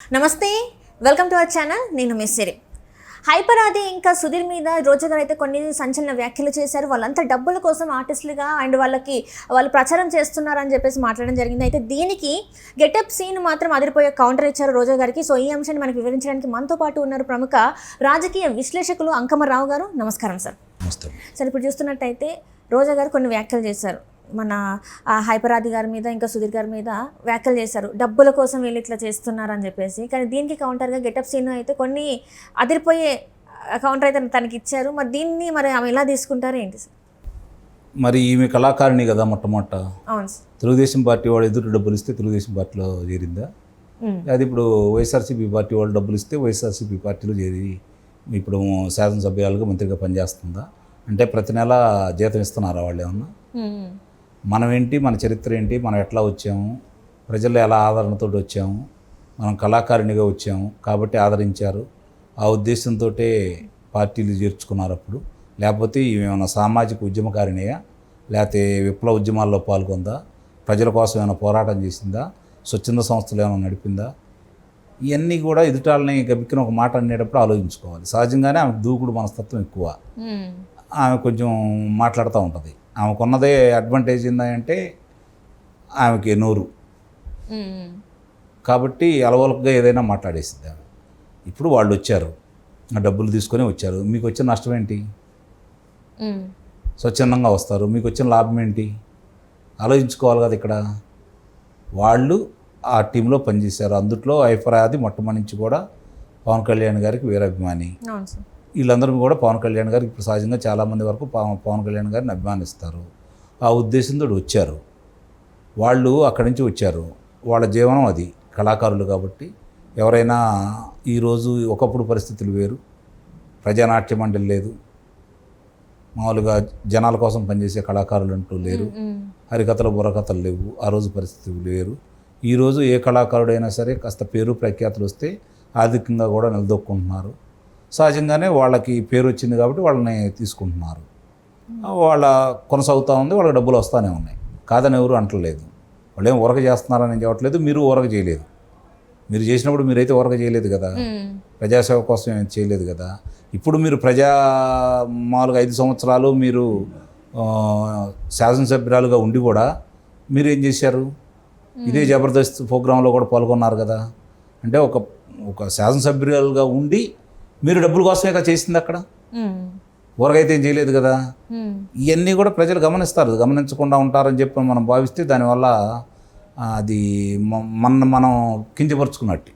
నమస్తే, welcome to our channel. నేను మిస్సిరి. Hyper ఆది ఇంకా సుధీర్ మీద రోజా గారు అయితే కొన్ని సంచలన వ్యాఖ్యలు చేశారు. వాళ్ళంతా డబ్బుల కోసం ఆర్టిస్టులుగా అండ్ వాళ్ళు ప్రచారం చేస్తున్నారని చెప్పేసి మాట్లాడడం జరిగింది. అయితే దీనికి గెటప్ సీన్ మాత్రం అదిరిపోయే కౌంటర్ ఇచ్చారు రోజా గారికి. సో ఈ అంశాన్ని మనకు వివరించడానికి మనతో పాటు ఉన్నారు ప్రముఖ రాజకీయ విశ్లేషకులు అంకమరావు గారు. నమస్కారం సార్. సార్, ఇప్పుడు చూస్తున్నట్టయితే రోజా గారు కొన్ని వ్యాఖ్యలు చేశారు. మన హైపర్ ఆది గారి మీద ఇంకా సుధీర్ గారి మీద వ్యాఖ్యలు చేశారు, డబ్బుల కోసం వీళ్ళు ఇట్లా చేస్తున్నారని చెప్పేసి. కానీ దీనికి కౌంటర్గా గెటప్ సీన్ అయితే కొన్ని అదిరిపోయే కౌంటర్ అయితే తనకి ఇచ్చారు. మరి ఆమె ఎలా తీసుకుంటారు ఏంటి సార్? మరి ఈమె కళాకారిణి కదా మొట్టమొదట. అవును సార్. తెలుగుదేశం పార్టీ వాళ్ళు ఎదురు డబ్బులు ఇస్తే తెలుగుదేశం పార్టీలో చేరిందా? అది ఇప్పుడు వైఎస్ఆర్సీపీ పార్టీ వాళ్ళు డబ్బులు ఇస్తే వైఎస్ఆర్సీపీ పార్టీలో చేరి ఇప్పుడు శాసనసభ్యులుగా మంత్రిగా పనిచేస్తుందా? అంటే ప్రతి నెల జీతం ఇస్తున్నారా వాళ్ళు ఏమన్నా? మనం ఏంటి, మన చరిత్ర ఏంటి, మనం ఎట్లా వచ్చాము, ప్రజల్లో ఎలా ఆదరణతో వచ్చాము, మనం కళాకారిణిగా వచ్చాము కాబట్టి ఆదరించారు. ఆ ఉద్దేశంతో పార్టీలు చేర్చుకున్నారు అప్పుడు. లేకపోతే ఏమైనా సామాజిక ఉద్యమకారిణియా, లేకపోతే విప్లవ ఉద్యమాల్లో పాల్గొందా, ప్రజల కోసం ఏమైనా పోరాటం చేసిందా, స్వచ్ఛంద సంస్థలు ఏమైనా నడిపిందా? ఇవన్నీ కూడా ఎదుటాలని గబిక్కిన ఒక మాట అనేటప్పుడు ఆలోచించుకోవాలి. సహజంగానే ఆమెకు దూకుడు మనస్తత్వం ఎక్కువ. ఆమె కొంచెం మాట్లాడుతూ ఉంటుంది. ఆమెకున్నదే అడ్వాంటేజ్ ఏంటంటే ఆమెకి నోరు కాబట్టి అలవలకగా ఏదైనా మాట్లాడేసింది ఆమె. ఇప్పుడు వాళ్ళు వచ్చారు, ఆ డబ్బులు తీసుకొని వచ్చారు. మీకు వచ్చిన నష్టం ఏంటి? స్వచ్ఛందంగా వస్తారు, మీకు వచ్చిన లాభం ఏంటి? ఆలోచించుకోవాలి కదా. ఇక్కడ వాళ్ళు ఆ టీంలో పనిచేశారు. అందుట్లో హైపర్ ఆది మొట్టమొదటి నుంచి కూడా పవన్ కళ్యాణ్ గారికి వీరాభిమాని. వీళ్ళందరూ కూడా పవన్ కళ్యాణ్ గారికి ఇప్పుడు సహజంగా చాలామంది వరకు పవన్ కళ్యాణ్ గారిని అభిమానిస్తారు. ఆ ఉద్దేశంతో వచ్చారు. వాళ్ళు అక్కడి నుంచి వచ్చారు. వాళ్ళ జీవనం అది, కళాకారులు కాబట్టి. ఎవరైనా ఈరోజు ఒకప్పుడు పరిస్థితులు వేరు, ప్రజానాట్య మండలి లేదు, మామూలుగా జనాల కోసం పనిచేసే కళాకారులు అంటూ లేరు, హరికథలు బుర్రకథలు లేవు. ఆ రోజు పరిస్థితులు వేరు. ఈరోజు ఏ కళాకారుడైనా సరే కాస్త పేరు ప్రఖ్యాతులు వస్తే ఆర్థికంగా కూడా నిలదొక్కుంటున్నారు. సహజంగానే వాళ్ళకి పేరు వచ్చింది కాబట్టి వాళ్ళని తీసుకుంటున్నారు. వాళ్ళ కొనసాగుతూ ఉంది, వాళ్ళకి డబ్బులు వస్తూనే ఉన్నాయి. కాదని ఎవరు అంటలేదు. వాళ్ళు ఏం ఊరక చేస్తున్నారని చెప్పట్లేదు, మీరు ఊరక చేయలేదు. మీరు చేసినప్పుడు మీరైతే ఊరక చేయలేదు కదా, ప్రజాసేవ కోసం ఏం చేయలేదు కదా. ఇప్పుడు మీరు మామూలుగా 5 సంవత్సరాలు మీరు శాసనసభ్యురాలుగా ఉండి కూడా మీరు ఏం చేశారు? ఇదే జబర్దస్త్ ప్రోగ్రాంలో కూడా పాల్గొన్నారు కదా. అంటే ఒక శాసనసభ్యురాలుగా ఉండి మీరు డబ్బుల కోసమే కదా చేసింది. అక్కడ ఊరకైతే ఏం చేయలేదు కదా. ఇవన్నీ కూడా ప్రజలు గమనిస్తారు. గమనించకుండా ఉంటారని చెప్పి మనం భావిస్తే దానివల్ల అది మనం కించపరుచుకున్నట్టు.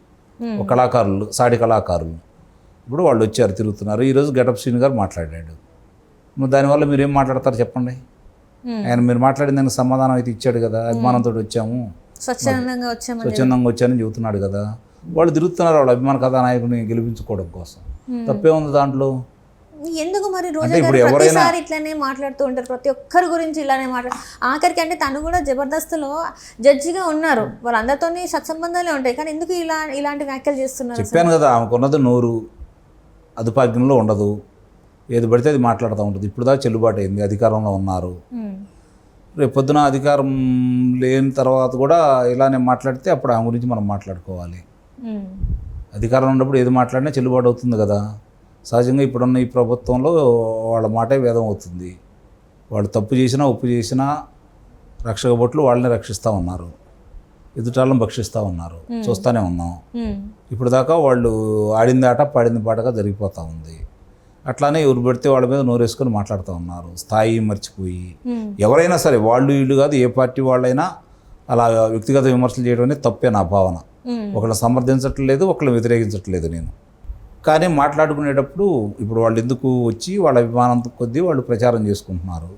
ఒక కళాకారులు, సాటి కళాకారులు ఇప్పుడు వాళ్ళు వచ్చారు, తిరుగుతున్నారు. ఈరోజు గెటప్ శ్రీని గారు మాట్లాడాడు. దానివల్ల మీరు ఏం మాట్లాడతారు చెప్పండి? ఆయన మీరు మాట్లాడిన దానికి సమాధానం అయితే ఇచ్చాడు కదా. అభిమానంతో వచ్చాము, స్వచ్ఛందంగా వచ్చానని చెబుతున్నాడు కదా. వాళ్ళు తిరుగుతున్నారు వాళ్ళ అభిమాన కథానాయకుని గెలిపించుకోవడం కోసం. తప్పే ఉంది దాంట్లో? ఎందుకు మరి రోజా గారు ప్రతిసారి ఇట్లానే మాట్లాడుతూ ఉంటారు, ప్రతి ఒక్కరి గురించి ఇలానే ఆఖరికి అంటే తను కూడా జబర్దస్త్లో జడ్జిగా ఉన్నారు, వాళ్ళందరితో సత్సంబంధాలే ఉంటాయి. కానీ ఎందుకు ఇలాంటి వ్యాఖ్యలు చేస్తున్నారు? చెప్పాను కదా, ఆమెకున్నది నోరు, అదుపాజ్ఞంలో ఉండదు, ఏది పడితే అది మాట్లాడుతూ ఉంటుంది. ఇప్పుడు దాకా చెల్లుబాటు అయింది, అధికారంలో ఉన్నారు. రేపు పొద్దున అధికారం లేని తర్వాత కూడా ఇలానే మాట్లాడితే అప్పుడు ఆమె గురించి మనం మాట్లాడుకోవాలి. అధికారం ఉన్నప్పుడు ఏది మాట్లాడినా చెల్లుబాటు అవుతుంది కదా. సహజంగా ఇప్పుడున్న ఈ ప్రభుత్వంలో వాళ్ళ మాటే వేదం అవుతుంది. వాళ్ళు తప్పు చేసినా ఒప్పు చేసినా రక్షక భటులు వాళ్ళని రక్షిస్తూ ఉన్నారు, ఎదుటాలను భక్షిస్తూ ఉన్నారు, చూస్తూనే ఉన్నాం. ఇప్పుడు దాకా వాళ్ళు ఆడింది ఆట పాడింది పాటగా జరిగిపోతూ ఉంది. అట్లానే ఎవరు పెడితే వాళ్ళ మీద నోరేసుకొని మాట్లాడుతూ ఉన్నారు, స్థాయి మర్చిపోయి. ఎవరైనా సరే, వాళ్ళు వీళ్ళు కాదు, ఏ పార్టీ వాళ్ళైనా అలా వ్యక్తిగత విమర్శలు చేయడం అనేది తప్పే నా భావన. ఒకళ్ళని సమర్థించట్లేదు, ఒకళ్ళని వ్యతిరేకించట్లేదు నేను. కానీ మాట్లాడుకునేటప్పుడు ఇప్పుడు వాళ్ళు ఎందుకు వచ్చి వాళ్ళ అభిమానం కొద్దీ వాళ్ళు ప్రచారం చేసుకుంటున్నారు.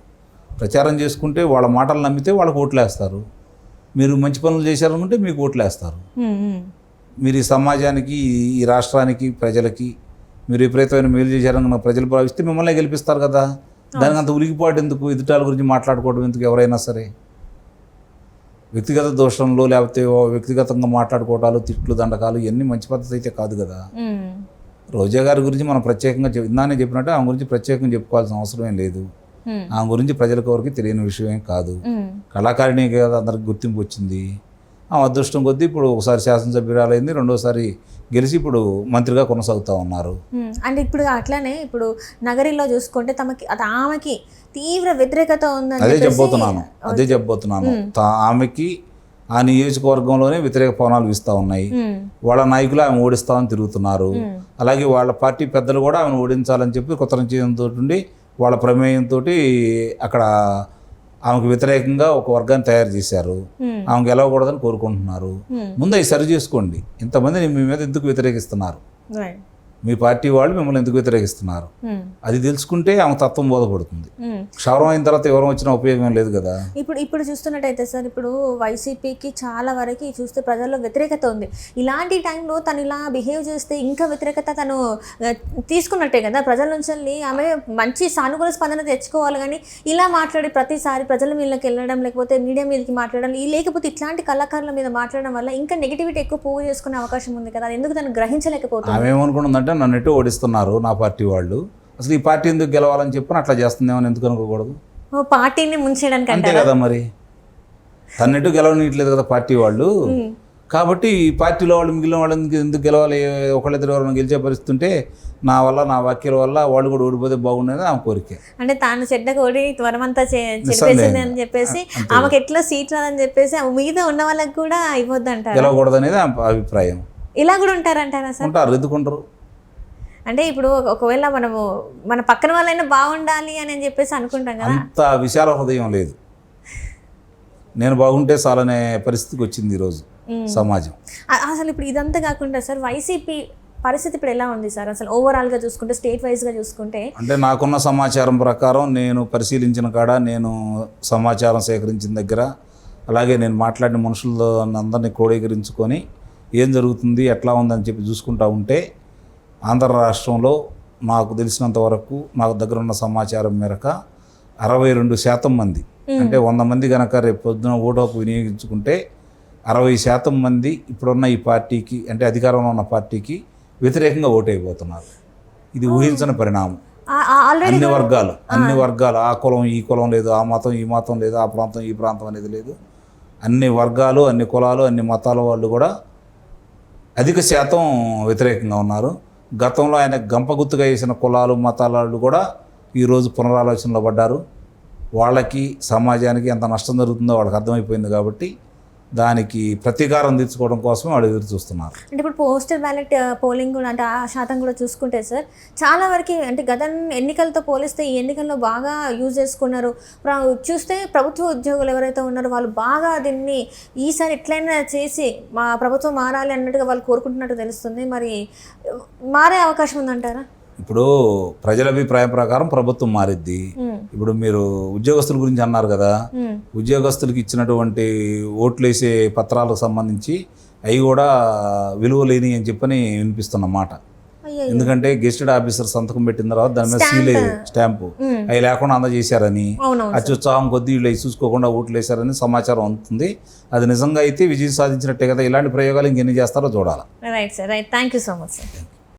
ప్రచారం చేసుకుంటే వాళ్ళ మాటలు నమ్మితే వాళ్ళకి ఓట్లేస్తారు. మీరు మంచి పనులు చేశారనుకుంటే మీకు ఓట్లేస్తారు. మీరు ఈ సమాజానికి, ఈ రాష్ట్రానికి, ప్రజలకి మీరు విపరీతమైన మేలు చేశారని ప్రజలు భావిస్తే మిమ్మల్ని గెలిపిస్తారు కదా. దానికి అంత ఉలికిపాటు ఎందుకు? ఎదుటాల గురించి మాట్లాడుకోవడం ఎందుకు? ఎవరైనా సరే వ్యక్తిగత దోషంలో లేకపోతే వ్యక్తిగతంగా మాట్లాడుకోవటాలు, తిట్లు, దండకాలు ఇవన్నీ మంచి పద్ధతి అయితే కాదు కదా. రోజా గారి గురించి మనం ప్రత్యేకంగా ఇందానే చెప్పినట్టు ఆమె గురించి ప్రత్యేకంగా చెప్పుకోవాల్సిన అవసరం ఏం లేదు. ఆమె గురించి ప్రజలకు ఎవరికి తెలియని విషయం ఏం కాదు. కళాకారిణి కదా, అందరికి గుర్తింపు వచ్చింది. ఆ అదృష్టం కొద్దీ ఇప్పుడు ఒకసారి శాసనసభ్యురాలైంది, రెండోసారి గెలిచి ఇప్పుడు మంత్రిగా కొనసాగుతూ ఉన్నారు. అంటే ఇప్పుడు అట్లానే ఇప్పుడు నగరిలో చూసుకుంటే ఆమెకి తీవ్ర వ్యతిరేకత ఉందని అదే చెప్పబోతున్నాను. ఆమెకి ఆ నియోజకవర్గంలోనే వ్యతిరేక పవనాలు వీస్తూ ఉన్నాయి. వాళ్ళ నాయకులు ఆమె ఓడిస్తామని తిరుగుతున్నారు. అలాగే వాళ్ళ పార్టీ పెద్దలు కూడా ఆమెను ఓడించాలని చెప్పి కొత్త నిశ్చయంతో ఉండి వాళ్ళ ప్రమేయంతో అక్కడ ఆమెకు వ్యతిరేకంగా ఒక వర్గాన్ని తయారు చేశారు. ఆమె గెలవకూడదని కోరుకుంటున్నారు. ముందు అవి సరి చేసుకోండి. ఇంతమంది మీ మీద ఎందుకు వ్యతిరేకిస్తున్నారు, మీ పార్టీ వాళ్ళు మిమ్మల్ని ఎందుకు వ్యతిరేకిస్తున్నారు, అది తెలుసుకుంటే ఆమె తత్వం బోధపడుతుంది. క్షవరం అయిన తర్వాత ఎవరం వచ్చినా ఉపయోగం లేదు కదా. ఇప్పుడు చూస్తున్నట్టయితే సార్, ఇప్పుడు వైసీపీకి చాలా వరకు చూస్తే ప్రజల్లో వ్యతిరేకత ఉంది. ఇలాంటి టైంలో తను ఇలా బిహేవ్ చేస్తే ఇంకా వ్యతిరేకత తను తీసుకున్నట్టే కదా ప్రజల నుంచి. ఆమె మంచి సానుకూల స్పందన తెచ్చుకోవాలి, కానీ ఇలా మాట్లాడి ప్రతిసారి ప్రజల మీదకి వెళ్ళడం, లేకపోతే మీడియా మీదకి మాట్లాడడం, లేకపోతే ఇట్లాంటి కళాకారుల మీద మాట్లాడడం వల్ల ఇంకా నెగిటివిటీ ఎక్కువ పోగు చేసుకునే అవకాశం ఉంది కదా. ఎందుకు తను గ్రహించలేకపోతుంది? ఆమె ఏమనుకుంటుందంటే నన్ను ఎటు ఓడిస్తున్నారు నా పార్టీ వాళ్ళు, అసలు ఈ పార్టీ ఎందుకు గెలవాలని చెప్పి అట్లా చేస్తుందేమని ఎందుకు అనుకోకూడదు? పార్టీని ముంచేయడానికి అంతే కదా. మరి తన్నెటు గెలవనీయట్లేదు కదా పార్టీ వాళ్ళు. కాబట్టి ఈ పార్టీలో వాళ్ళు మిగిలిన వాళ్ళు ఎందుకు గెలవాలి? ఒకళ్ళిద్దరు ఎవరైనా గెలిచే పరిస్థితి ఉంటే నా వల్ల, నా వ్యాఖ్యల వల్ల వాళ్ళు కూడా ఓడిపోతే బాగుండేది ఆమె కోరిక. అంటే తాను చెడ్డగా ఓడి త్వరమంతా చెప్పేసింది అని చెప్పేసి ఆమెకు ఎట్లా సీట్ రాదని చెప్పేసి మీద ఉన్న వాళ్ళకి కూడా ఇవ్వద్దు అంటారు, గెలవకూడదు అనేది ఆమె అభిప్రాయం. ఇలా కూడా ఉంటారంటారా సార్? ఉంటారు, ఎందుకుంటారు? అంటే ఇప్పుడు ఒకవేళ మనము మన పక్కన వాళ్ళైనా బాగుండాలి అని చెప్పేసి అనుకుంటాం కదా. అంత విశాల హృదయం లేదు. నేను బాగుంటే చాలనే పరిస్థితికి వచ్చింది ఈరోజు సమాజం. అసలు ఇప్పుడు ఇదంతా కాకుండా సార్, వైసీపీ పరిస్థితి ఇప్పుడు ఎలా ఉంది సార్ అసలు ఓవరాల్గా చూసుకుంటే, స్టేట్ వైజ్గా చూసుకుంటే? అంటే నాకున్న సమాచారం ప్రకారం, నేను పరిశీలించిన కాడ, నేను సమాచారం సేకరించిన దగ్గర, అలాగే నేను మాట్లాడిన మనుషుల్లో అందరినీ క్రోడీకరించుకొని ఏం జరుగుతుంది, ఎట్లా ఉందని చెప్పి చూసుకుంటా ఉంటే, ఆంధ్ర రాష్ట్రంలో నాకు తెలిసినంత వరకు, నాకు దగ్గర ఉన్న సమాచారం మేరకు 62% మంది, అంటే 100 మంది కనుక రేపు పొద్దున ఓటు హక్కు వినియోగించుకుంటే 60% మంది ఇప్పుడున్న ఈ పార్టీకి, అంటే అధికారంలో ఉన్న పార్టీకి వ్యతిరేకంగా ఓటు అయిపోతున్నారు. ఇది ఊహించని పరిణామం. అన్ని వర్గాలు, ఆ కులం ఈ కులం లేదు, ఆ మతం ఈ మతం లేదు, ఆ ప్రాంతం ఈ ప్రాంతం అనేది లేదు, అన్ని వర్గాలు, అన్ని కులాలు, అన్ని మతాల వాళ్ళు కూడా అధిక శాతం వ్యతిరేకంగా ఉన్నారు. గతంలో ఆయన గంపగుత్తుగా వేసిన కులాలు, మతాల వాళ్ళు కూడా ఈరోజు పునరాలోచనలో పడ్డారు. వాళ్ళకి, సమాజానికి ఎంత నష్టం జరుగుతుందో వాళ్ళకి అర్థమైపోయింది. కాబట్టి దానికి ప్రతీకారం తీర్చుకోవడం కోసం వాళ్ళు ఎదురు చూస్తున్నారు. అంటే ఇప్పుడు పోస్టల్ బ్యాలెట్ పోలింగ్ కూడా, అంటే ఆ శాతం కూడా చూసుకుంటే సార్, చాలా వరకు అంటే గత ఎన్నికలతో పోలిస్తే ఈ ఎన్నికల్లో బాగా యూజ్ చేసుకున్నారు. చూస్తే ప్రభుత్వ ఉద్యోగులు ఎవరైతే ఉన్నారో వాళ్ళు బాగా దీన్ని ఈసారి ఎట్లయినా చేసి మా ప్రభుత్వం మారాలి అన్నట్టుగా వాళ్ళు కోరుకుంటున్నట్టు తెలుస్తుంది. మరి మారే అవకాశం ఉందంటారా? ఇప్పుడు ప్రజల అభిప్రాయం ప్రకారం ప్రభుత్వం మారిద్ది. ఇప్పుడు మీరు ఉద్యోగస్తుల గురించి అన్నారు కదా, ఉద్యోగస్తులకి ఇచ్చినటువంటి ఓట్లు వేసే పత్రాలకు సంబంధించి అవి కూడా విలువ లేని అని చెప్పని వినిపిస్తున్న మాట. ఎందుకంటే గెస్టెడ్ ఆఫీసర్ సంతకం పెట్టిన తర్వాత దాని మీద సీల్ స్టాంపు అవి లేకుండా అందజేశారని, అత్యుత్సాహం కొద్దీ వీళ్ళు అవి చూసుకోకుండా ఓట్లు వేశారని సమాచారం అందుతుంది. అది నిజంగా అయితే విజయం సాధించినట్టే కదా. ఇలాంటి ప్రయోగాలు ఇంకెన్ని చేస్తారో చూడాలి. Right sir, right. Thank you so much sir.